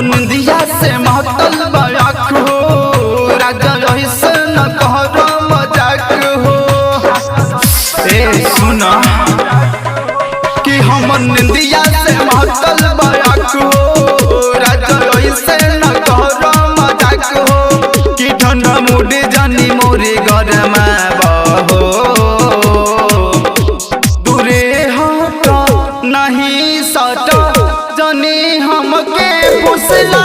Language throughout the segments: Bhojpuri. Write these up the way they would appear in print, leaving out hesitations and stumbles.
नंदिया से महतल बयाक हो राजा ऐसे न कहरो मजाक हो। ए सुना कि हम नंदिया से महतल बयाक हो राजा ऐसे न कहरो मजाक हो। कि ठंडा मुड़ी जानी मोरे घर में बहो दूरे हट नहीं सट जानी हमके फुसला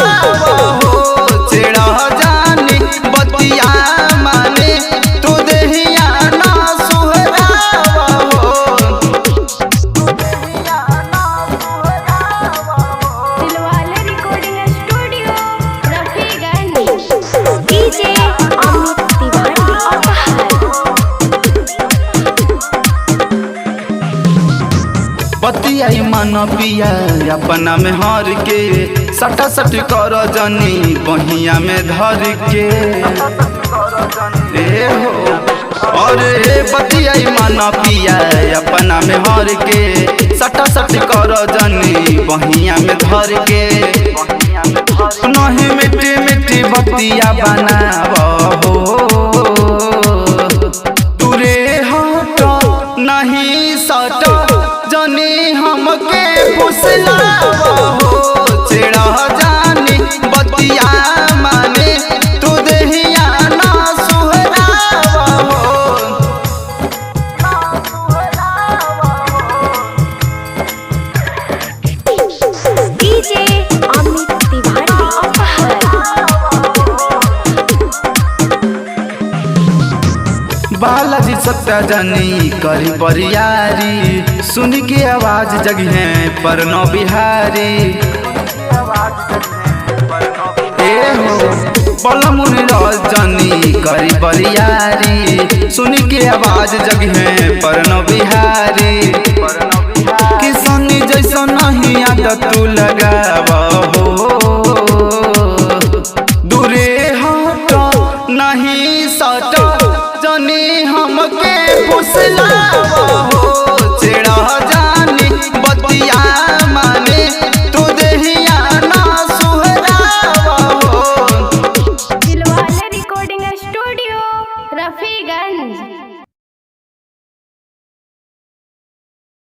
हो चिड़ा जानी बतिया माने तू देहिया ना सुहरा हो। Dilwale recording studio Rafiganj DJ Amit Tiwari बतिया मन पिया अपना में हर के सटा सट कर जनी बहिया में धर के ए हो अरे बतिया मन पिया अपना में हर के सटा सट कर जनी बहिया में धर के। नहीं मिट्टी मिट्टी बतिया बनाव हो तुरे हट नहीं सट जनी हमके फुसला हो चिड़ा जानी बतिया माने तू देहिया ना सुहरा हो। डीजे अमित तिवारी बालाजी सत्या जानी करी बरियारी सुन के आवाज जगहे पर नौ बिहारी ए हो बलमुन रजनी करी बरियारी सुन के आवाज जगहे पर नौ बिहारी। किसनी जैसा नहीं आदत तू लगाव